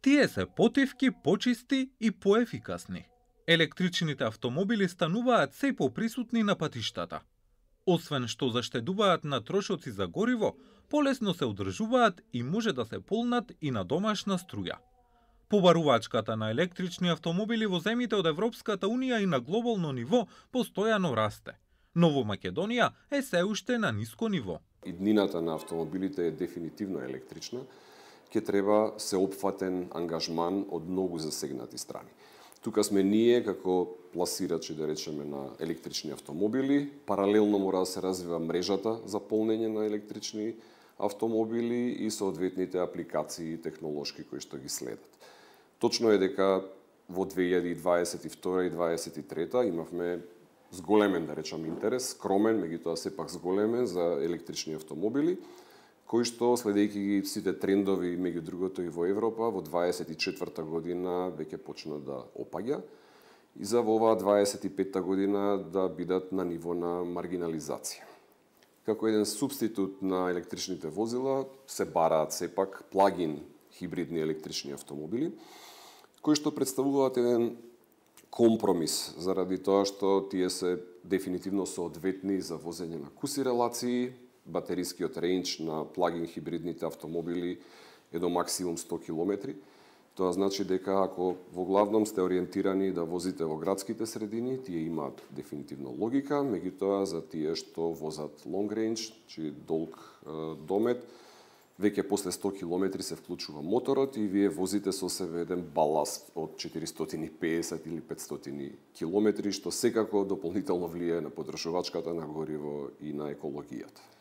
Тие се потивки, почисти и поефикасни. Електричните автомобили стануваат се поприсутни на патиштата. Освен што заштедуваат на трошоци за гориво, полесно се одржуваат и може да се полнат и на домашна струја. Побарувачката на електрични автомобили во земјите од Европската Унија и на глобално ниво постојано расте, но во Македонија е се уште на ниско ниво. Иднината на автомобилите е дефинитивно електрична, ќе треба сеопфатен ангажман од многу засегнати страни. Тука сме ние како пласирачи, да речеме, на електрични автомобили. Паралелно мора да се развива мрежата за полнење на електрични автомобили и соодветните апликации и технолошки кои што ги следат. Точно е дека во 2022 и 2023 имавме зголемен, да речам, интерес, скромен, меѓутоа сепак зголемен за електрични автомобили, кои што, следејќи ги сите трендови, меѓу другото и во Европа, во 24-та година веќе почна да опаѓа и за во оваа 25-та година да бидат на ниво на маргинализација. Како еден субститут на електричните возила се бараат сепак плагин хибридни електрични автомобили, кои што представуваат еден компромис заради тоа што тие се дефинитивно соодветни за возење на куси релации. Батерискиот рейндж на плагин хибридните автомобили е до максимум 100 км. Тоа значи дека ако во главном сте ориентирани да возите во градските средини, тие имаат дефинитивно логика, меѓутоа за тие што возат long range, чи долг домет, веќе после 100 км се вклучува моторот и вие возите со себе еден баласт од 450 или 500 км, што секако дополнително влијае на потрошувачката на гориво и на екологијата.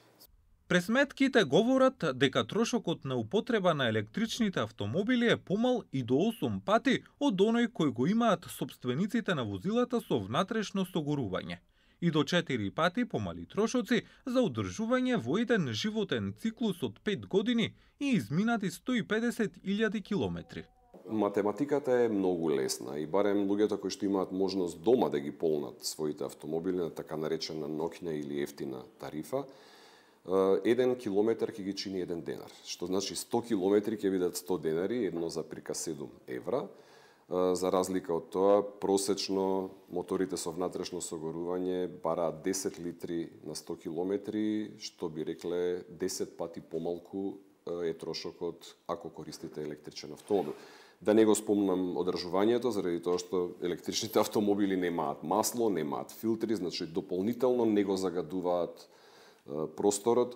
Пресметките говорат дека трошокот на употреба на електричните автомобили е помал и до 8 пати од оној кој го имаат собствениците на возилата со внатрешно согорување и до 4 пати помали трошоци за одржување во еден животен циклус од 5 години и изминати 150.000 километри. Математиката е многу лесна и барем луѓето кои што имаат можност дома да ги полнат своите автомобили на така наречена ноќна или ефтина тарифа, 1 километар ќе ги чини 1 денар, што значи 100 километри ќе бидат 100 денари, 1,7 евра. За разлика од тоа, просечно моторите со внатрешно согорување бараат 10 литри на 100 километри, што би рекле 10 пати помалку е трошокот ако користите електричен автомобил. Да не го спомнам одржувањето, заради тоа што електричните автомобили немаат масло, немаат филтри, значи дополнително не го загадуваат просторот,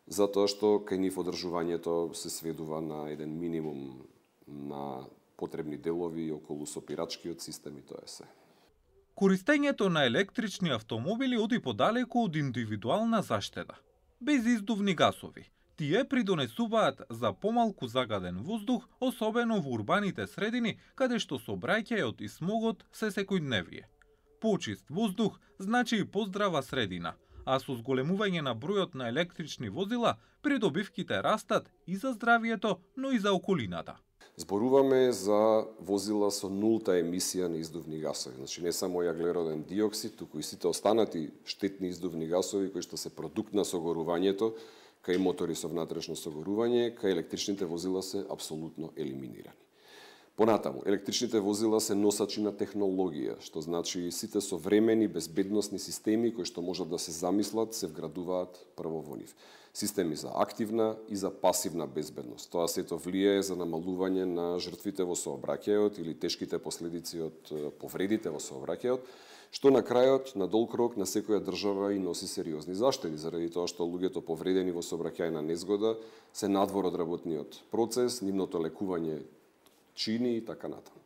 затоа што кај нив одржувањето се сведува на еден минимум на потребни делови околу сопирачкиот систем и тоа е се. Користењето на електрични автомобили оди подалеку од индивидуална заштеда. Без издувни гасови. Тие придонесуваат за помалку загаден воздух, особено во урбаните средини, каде што сообраќајот и смогот се секојдневие. Почист воздух значи и поздрава средина, а со зголемување на бројот на електрични возила, придобивките растат и за здравието, но и за околината. Зборуваме за возила со нулта емисија на издувни гасови, значи не само јаглероден диоксид, туку и сите останати штетни издувни гасови кои што се продукт на согорувањето, кај мотори со внатрешно согорување, кај електричните возила се апсолутно елиминирани. Понатаму, електричните возила се носачи на технологија, што значи сите современи безбедносни системи кои што можат да се замислат, се вградуваат прво во нив. Системи за активна и за пасивна безбедност. Тоа сето влијае за намалување на жртвите во сообраќајот или тешките последици од повредите во сообраќајот, што на крајот, на долг рок, на секоја држава и носи сериозни заштеди, заради тоа што луѓето повредени во сообраќајна незгода се надвор од работниот процес, нивното лекување чини и така натаму.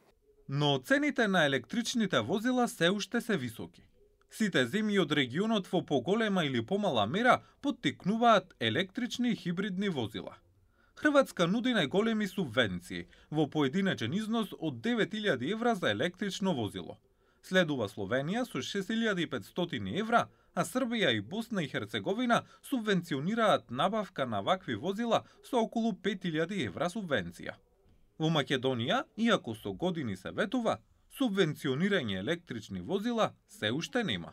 Но цените на електричните возила се уште се високи. Сите земји од регионот во поголема или помала мера поттикнуваат електрични и хибридни возила. Хрватска нуди најголеми субвенции во поединечен износ од 9.000 евра за електрично возило. Следува Словенија со 6.500 евра, а Србија и Босна и Херцеговина субвенционираат набавка на вакви возила со околу 5.000 евра субвенција. Во Македонија, иако со години се ветува, субвенционирање електрични возила се уште нема.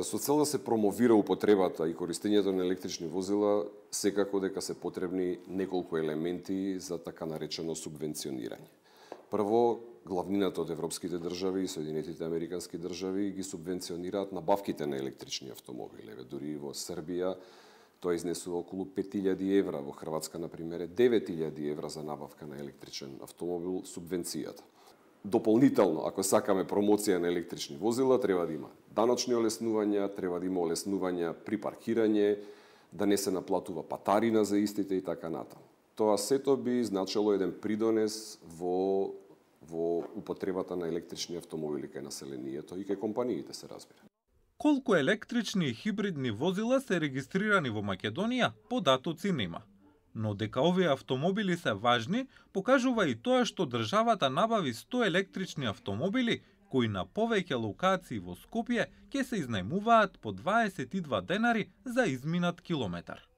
Со цел да се промовира употребата и користењето на електрични возила, секако дека се потребни неколку елементи за така наречено субвенционирање. Прво, главнината од европските држави и Соединетите американски држави ги субвенционираат набавките на електрични автомобили. Дури во Србија тоа изнесува околу 5000 евра, во Хрватска, например, е 9000 евра за набавка на електричен автомобил субвенцијата. Дополнително, ако сакаме промоција на електрични возила, треба да има даночни олеснувања, треба да има олеснувања при паркирање, да не се наплатува патарина за истите и така натаму. Тоа сето би значило еден придонес во употребата на електрични автомобили кај населението и кај компаниите, се разбира. Колку електрични и хибридни возила се регистрирани во Македонија, податоци нема. Но дека овие автомобили се важни, покажува и тоа што државата набави 100 електрични автомобили, кои на повеќе локации во Скопје ќе се изнајмуваат по 22 денари за изминат километар.